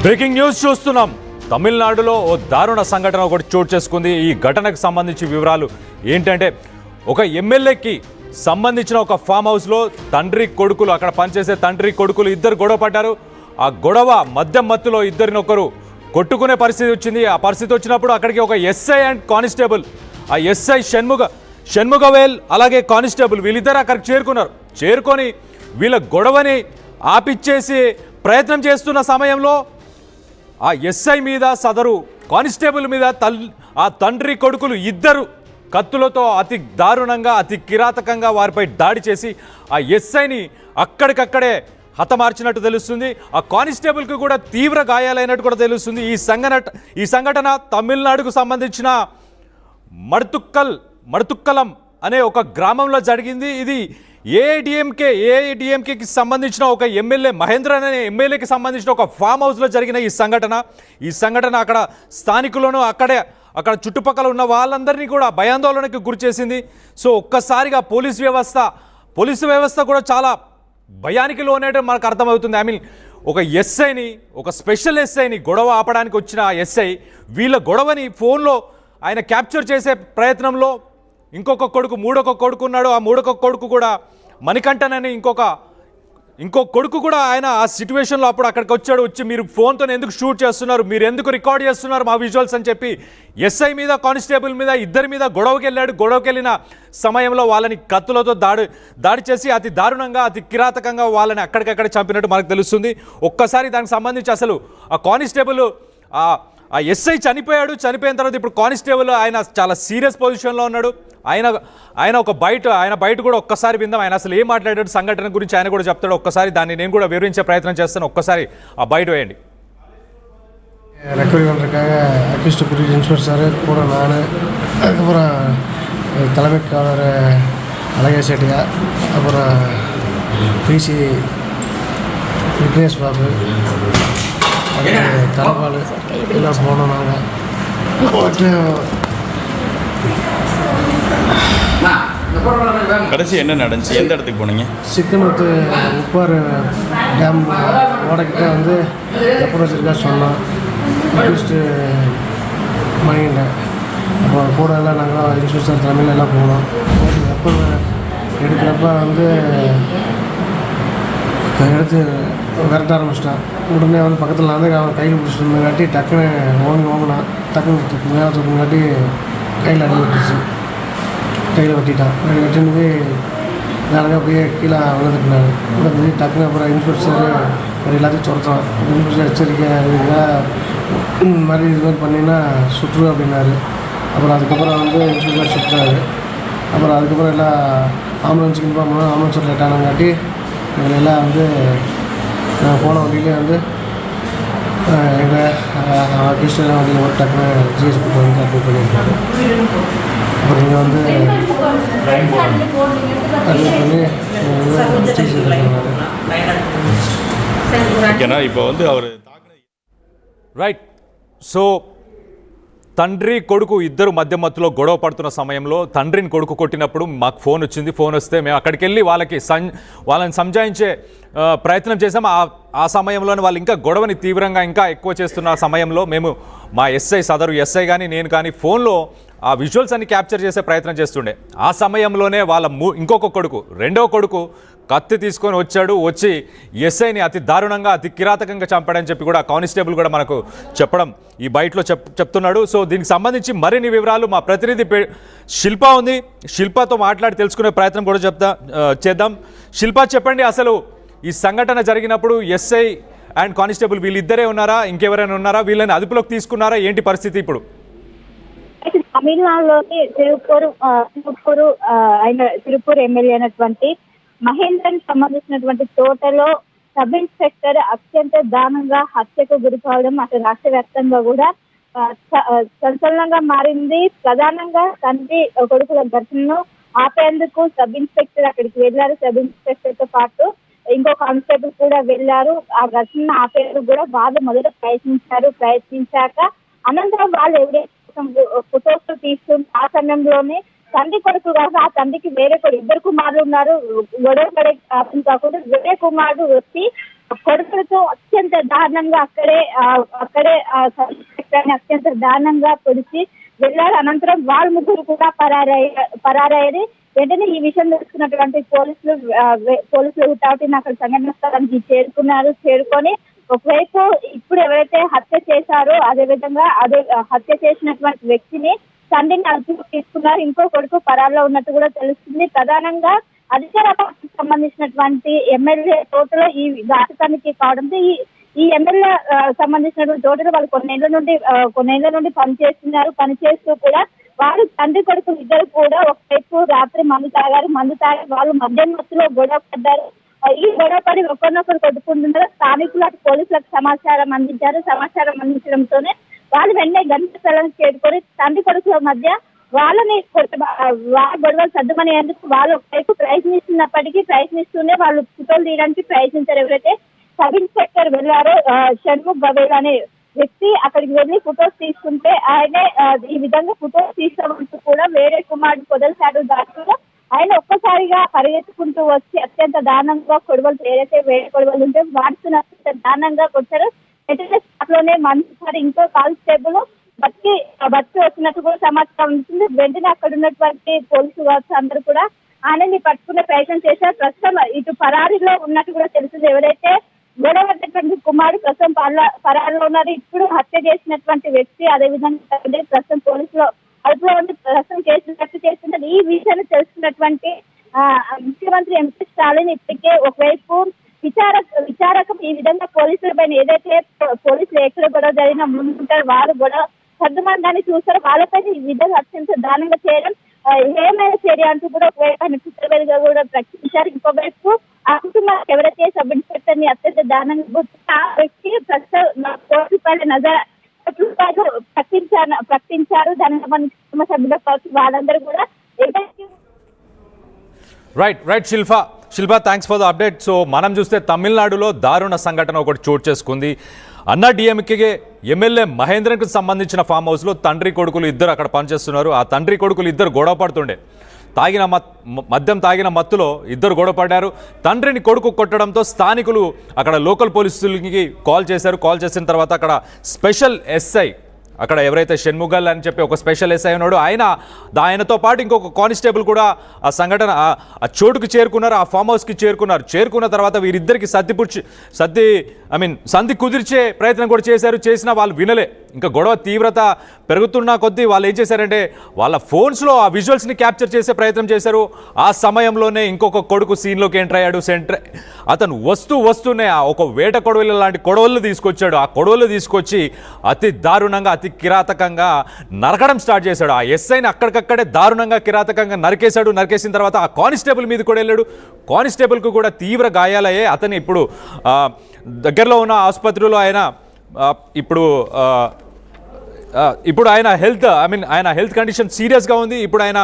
Breaking news చూస్తున్నాం. తమిళనాడులో ఓ దారుణ సంఘటన ఒకటి చోటు చేసుకుంది. ఈ ఘటనకు సంబంధించి వివరాలు ఏంటంటే, ఒక ఎమ్మెల్యేకి సంబంధించిన ఒక ఫామ్ హౌస్లో తండ్రి కొడుకులు, అక్కడ పనిచేసే తండ్రి కొడుకులు ఇద్దరు గొడవ పడ్డారు. ఆ గొడవ మత్తులో ఇద్దరినొకరు కొట్టుకునే పరిస్థితి వచ్చింది. ఆ పరిస్థితి వచ్చినప్పుడు అక్కడికి ఒక ఎస్ఐ అండ్ కానిస్టేబుల్, ఆ ఎస్ఐ షణ్ముగవేల్ అలాగే కానిస్టేబుల్ వీళ్ళిద్దరు అక్కడికి చేరుకొని వీళ్ళ గొడవని ఆపిచ్చేసి ప్రయత్నం చేస్తున్న సమయంలో ఆ ఎస్ఐ మీద, సదరు కానిస్టేబుల్ మీద ఆ తండ్రి కొడుకులు ఇద్దరు కత్తులతో అతి దారుణంగా, అతి కిరాతకంగా వారిపై దాడి చేసి ఆ ఎస్ఐని అక్కడికక్కడే హతమార్చినట్టు తెలుస్తుంది. ఆ కానిస్టేబుల్కి కూడా తీవ్ర గాయాలైనట్టు కూడా తెలుస్తుంది. ఈ సంఘటన తమిళనాడుకు సంబంధించిన మడుతుక్కలం అనే ఒక గ్రామంలో జరిగింది. ఇది ఏఐడిఎంకేకి సంబంధించిన ఒక ఎమ్మెల్యే, మహేంద్రన్ అనే ఎమ్మెల్యేకి సంబంధించిన ఒక ఫామ్ హౌస్లో జరిగిన ఈ సంఘటన అక్కడ స్థానికులను, అక్కడ చుట్టుపక్కల ఉన్న వాళ్ళందరినీ కూడా భయాందోళనకు గురి చేసింది. సో ఒక్కసారిగా పోలీసు వ్యవస్థ కూడా చాలా భయానికి లోనేట మనకు అర్థమవుతుంది. ఐ మీన్ ఒక స్పెషల్ ఎస్ఐని గొడవ ఆపడానికి వచ్చిన ఆ ఎస్ఐ వీళ్ళ గొడవని ఫోన్లో ఆయన క్యాప్చర్ చేసే ప్రయత్నంలో మూడొక కొడుకు ఉన్నాడు. ఆ మూడొక కొడుకు కూడా మణికంఠన్ అని ఇంకో కొడుకు కూడా ఆయన ఆ సిచ్యువేషన్లో అప్పుడు అక్కడికి వచ్చి మీరు ఫోన్తో ఎందుకు షూట్ చేస్తున్నారు, మీరు ఎందుకు రికార్డ్ చేస్తున్నారు మా విజువల్స్ అని చెప్పి ఎస్ఐ మీద, కానిస్టేబుల్ మీద, ఇద్దరి మీద గొడవకి వెళ్ళిన సమయంలో వాళ్ళని కత్తులతో దాడి చేసి అతి దారుణంగా, అతి కిరాతకంగా వాళ్ళని అక్కడికక్కడ చంపినట్టు మనకు తెలుస్తుంది. ఒక్కసారి దానికి సంబంధించి అసలు ఆ కానిస్టేబుల్, ఆ ఎస్ఐ చనిపోయిన తర్వాత ఇప్పుడు కానిస్టేబుల్ ఆయన చాలా సీరియస్ పొజిషన్లో ఉన్నాడు. ఆయన బయట కూడా ఒక్కసారి విందాం. ఆయన అసలు ఏం మాట్లాడాడు సంఘటన గురించి ఆయన కూడా చెప్తాడు. ఒక్కసారి దాన్ని నేను కూడా వివరించే ప్రయత్నం చేస్తాను. ఒక్కసారి ఆ బయట వేయండి. ரெக்கவரி பண்ணுறதுக்காக அக்யூஸ்ட் புரியுது இன்ஸ்பெக்டர் சார் கூட நான், அதுக்கப்புறம் தலைமை காவலர் அழகே செட்டியா, அப்புறம் பிசி விக்னேஷ் பாபு, தலைப்பால் எல்லாம் போனோம். நாங்கள் போட்டு கடைசி என்ன நடந்துச்சு, எந்த இடத்துக்கு போனீங்க? சிக்கனத்து உப்பாறு டேம் ஓடக்கிட்ட வந்து எப்போ வச்சுருக்கா சொன்னோம். அட்லீஸ்ட்டு மணிகிட்ட அப்போ கூட எல்லாம் நாங்கள் இன்ஸ்பெக்டர் தலைமையில் எல்லாம் போனோம். எப்போ எடுக்கிறப்ப வந்து எடுத்து விரட்ட ஆரம்பிச்சிட்டான். உடனே வந்து பக்கத்தில் நான் வந்து அவன் கையில் பிடிச்சிட்டு இருந்தங்காட்டி டக்குன்னு ஓங்கினான். டக்குன்னு மேலே தூக்குங்காட்டி கையில் அடி விட்டுச்சு. கையில் வெட்டிட்டான். வெட்டினது நாங்கள் அப்படியே கீழே விழுந்துட்டுனாரு. விழுந்து டக்குன்னு அப்புறம் இன்ஸ்பெக்டர் எல்லாத்தையும் சொல்கிறான். இன்ஸ்பெக்டர் எச்சரிக்கை இது மாதிரி பண்ணிங்கன்னா சுற்றுரு அப்படின்னாரு. அப்புறம் அதுக்கப்புறம் வந்து இன்ஸ்பெக்டர் சுற்றுறாரு. அப்புறம் அதுக்கப்புறம் எல்லாம் ஆம்புலன்ஸுக்கு இன்ஃபார்ம் பண்ணோம். ஆம்புலன்ஸ் லேட் ஆனங்காட்டி எங்களை எல்லாம் வந்து போன வண்டியிலே வந்து எங்கள் கிருஷ்ணன் வண்டியில் ஒரு டக்குன்னு ஜிஎஸ் கூட்டு வந்து அட்மிட் பண்ணியிருக்காரு. அப்புறம் இங்கே வந்து அட்மிட் பண்ணி ஓகேண்ணா. இப்போ வந்து அவர் రైట్. సో తండ్రి కొడుకు ఇద్దరు మధ్యలో గొడవ పడుతున్న సమయంలో తండ్రిని కొడుకు కొట్టినప్పుడు మాకు ఫోన్ వచ్చింది. ఫోన్ వస్తే మేము అక్కడికి వెళ్ళి వాళ్ళని సంజాయించే ప్రయత్నం చేసాం. ఆ సమయంలోనే వాళ్ళు ఇంకా గొడవని తీవ్రంగా ఇంకా ఎక్కువ చేస్తున్న సమయంలో మేము సదరు ఎస్ఐ కానీ నేను కానీ ఫోన్లో ఆ విజువల్స్ అన్ని క్యాప్చర్ చేసే ప్రయత్నం చేస్తుండే. ఆ సమయంలోనే వాళ్ళ రెండో కొడుకు కత్తి తీసుకొని వచ్చి ఎస్ఐని అతి దారుణంగా, అతి కిరాతకంగా చంపాడని చెప్పి కూడా కానిస్టేబుల్ కూడా మనకు చెప్పడం ఈ బయటలో చెప్తున్నాడు. సో దీనికి సంబంధించి మరిన్ని వివరాలు మా ప్రతినిధి శిల్ప ఉంది. శిల్పతో మాట్లాడి తెలుసుకునే ప్రయత్నం కూడా చేద్దాం. శిల్ప, చెప్పండి, అసలు ఈ సంఘటన జరిగినప్పుడు ఎస్ఐ అండ్ కానిస్టేబుల్ వీళ్ళిద్దరే ఉన్నారా, ఇంకెవరైనా ఉన్నారా, వీళ్ళని అదుపులోకి తీసుకున్నారా, ఏంటి పరిస్థితి ఇప్పుడు? తమిళనాడులోని తిరుపూర్ ఎమ్మెల్యే అయినటువంటి మహేంద్రన్ సంబంధించినటువంటి తోటలో సబ్ ఇన్స్పెక్టర్ అత్యంత దారుణంగా హత్యకు గురి కావడం అసలు రాష్ట్ర వ్యాప్తంగా కూడా సంచలనంగా మారింది. ప్రధానంగా తండ్రి కొడుకుల ఘటనను ఆపేందుకు సబ్ ఇన్స్పెక్టర్ అక్కడికి వెళ్లారు. సబ్ ఇన్స్పెక్టర్ తో పాటు ఇంకో కానిస్టేబుల్ కూడా వెళ్లారు. ఆ ఘటనను ఆపేందుకు కూడా వాళ్ళు మొదట ప్రయత్నించాక అనంతరం వాళ్ళు ఎవరైతే ఫొటోస్ తీసుకుని ఆ సమయంలోనే తండ్రి కొడుకు కాదు, ఆ తండ్రికి వేరే ఇద్దరు కుమారులు ఉన్నారు. గొడవ పడే కాకుండా వేరే కుమారుడు వచ్చి కొడుకులతో అత్యంత దారుణంగా అక్కడే అత్యంత దారుణంగా పొడిచి వెళ్ళారు. అనంతరం వాళ్ళ ముగ్గురు కూడా పరారయ్యారు. వెంటనే ఈ విషయం తెలుసుకున్నటువంటి పోలీసులు హుటాహుటిన అక్కడ సంఘటన స్థలానికి చేరుకొని ఒకవైపు ఇప్పుడు ఎవరైతే హత్య చేశారో అదేవిధంగా హత్య చేసినటువంటి వ్యక్తిని తండ్రిని అదుపులో తీసుకున్నారు. ఇంకో కొడుకు పరాల్లో ఉన్నట్టు కూడా తెలుస్తుంది. ప్రధానంగా అధికార పార్టీకి సంబంధించినటువంటి ఎమ్మెల్యే తోటలో ఈ ఘాతకానికి కావడంతో ఈ ఎమ్మెల్యే సంబంధించినటువంటి తోటలో వాళ్ళు కొన్నేళ్ల నుండి పనిచేస్తూ కూడా వాళ్ళు తండ్రి కొడుకు ఇద్దరు కూడా ఒకవైపు రాత్రి మందు తాగి వాళ్ళు మద్యం మత్తులో గొడవ పడ్డారు. ఈ గొడవ పడి ఒకరినొకరు కొట్టుకుంటున్నారు. స్థానికులు అటు పోలీసులకు సమాచారం అందించడంతోనే వాళ్ళు వెంటనే ఘటనా స్థలానికి చేరుకొని తండ్రి కొడుకుల మధ్య వాళ్ళని వాళ్ళ గొడవలు సర్దుమనేందుకు వాళ్ళు ఒకవైపు ప్రయత్నిస్తూనే వాళ్ళు ఫోటోలు తీయడానికి ప్రయత్నించారు. ఎవరైతే సబ్ ఇన్స్పెక్టర్ వెళ్ళారో షణ్ముఖ్ గవేల్ అనే వ్యక్తి అక్కడికి వెళ్లి ఫొటోస్ తీసుకుంటే ఆయనే ఈ విధంగా ఫొటోస్ తీసామంటూ కూడా వేరే కుమారుడు పొదలసాడు. దాంట్లో ఆయన ఒక్కసారిగా పరిగెత్తుకుంటూ వచ్చి అత్యంత దారుణంగా కొడవలు ఏదైతే వేరే కొడవలు ఉంటే వాడుతున్న అత్యంత దారుణంగా కొట్టారు. లోనే మనిషి ఇంకో కానిస్టేబుల్ బతికి వచ్చినట్టు కూడా సమాచారం ఉంటుంది. వెంటనే అక్కడ ఉన్నటువంటి పోలీసు వారు అందరూ కూడా ఆయనని పట్టుకునే ప్రయత్నం చేశారు. ప్రస్తుతం ఇటు పరారీలో ఉన్నట్టు కూడా తెలుస్తుంది. ఎవరైతే గొడవటువంటి కుమారుడు ప్రస్తుతం పరారీలో ఉన్నారు. ఇప్పుడు హత్య చేసినటువంటి వ్యక్తి అదేవిధంగా ప్రస్తుతం పోలీసులు అదుపులో ఉండి ప్రస్తుతం కేసు చేస్తున్నారు. ఈ విషయాన్ని తెలుసుకున్నటువంటి ముఖ్యమంత్రి ఎంపీ స్టాలిన్ ఇప్పటికే ఒకవైపు విచారకం ఈ విధంగా పోలీసుల పైన ఏదైతే పోలీసులు ఎక్కడ గొడవ జరిగినా ముందుంటారు వారు గొడవ సర్దుమందాన్ని చూస్తారు. వాళ్ళపైన ఈ విధంగా అత్యంత దారుణంగా చేయడం ఏమైన చర్య అంటూ కూడా ఒకవైపు ఆయన ట్విట్టర్ కూడా ప్రకటించారు. ఇంకోవైపు ఆ కుటుంబానికి ఎవరైతే సబ్ ఇన్స్పెక్టర్ ని అత్యంత దారుణంగా గుర్తు ఆ వ్యక్తి ప్రస్తుతం కోటి రూపాయలు ప్రకటించారు. దానికి సంబంధించి కుటుంబ సభ్యులు కావచ్చు వాళ్ళందరూ కూడా right Shilpa thanks for the update. So మనం చూస్తే తమిళనాడులో దారుణ సంఘటన ఒకటి చోటు చేసుకుంది. అన్నా డిఎంకే ఎమ్మెల్యే మహేంద్రన్కి సంబంధించిన ఫామ్ హౌస్లో తండ్రి కొడుకులు ఇద్దరు అక్కడ పనిచేస్తున్నారు. ఆ తండ్రి కొడుకులు ఇద్దరు గొడవ పడుతుండే. మద్యం తాగిన మత్తులో ఇద్దరు గొడవపడ్డారు. తండ్రిని కొడుకు కొట్టడంతో స్థానికులు అక్కడ లోకల్ పోలీసులకి కాల్ చేసిన తర్వాత అక్కడ స్పెషల్ ఎస్ఐ అక్కడ ఎవరైతే షణ్ముగల్ అని చెప్పి ఒక స్పెషల్ ఎస్ఐ ఉన్నాడు ఆయనతో పాటు ఇంకొక కానిస్టేబుల్ కూడా ఆ సంఘటన ఆ చోటుకు చేరుకున్నారు. ఆ ఫామ్ హౌస్కి చేరుకున్న తర్వాత వీరిద్దరికి సంధి కుదిర్చే ప్రయత్నం కూడా చేసినా వాళ్ళు వినలే. ఇంకా గొడవ తీవ్రత పెరుగుతున్న కొద్దీ వాళ్ళు ఏం చేశారంటే వాళ్ళ ఫోన్స్లో ఆ విజువల్స్ని క్యాప్చర్ చేసే ప్రయత్నం చేశారు. ఆ సమయంలోనే ఇంకొక కొడుకు సీన్లోకి ఎంటర్ అయ్యాడు. అతను వస్తూనే ఒక వేట కొడవలి లాంటి కొడవళ్ళు తీసుకొచ్చాడు. ఆ కొడవళ్ళు తీసుకొచ్చి అతి దారుణంగా అతి కిరాతకంగా నరకడం స్టార్ట్ చేశాడు. ఆ ఎస్ఐని అక్కడికక్కడే దారుణంగా కిరాతకంగా నరికేసిన తర్వాత ఆ కానిస్టేబుల్ మీద కూడా వెళ్ళాడు. కానిస్టేబుల్కు కూడా తీవ్ర గాయాలయ్యాయి. అతను ఇప్పుడు దగ్గరలో ఉన్న ఆసుపత్రిలో ఇప్పుడు ఆయన హెల్త్ కండిషన్ సీరియస్గా ఉంది. ఇప్పుడు ఆయన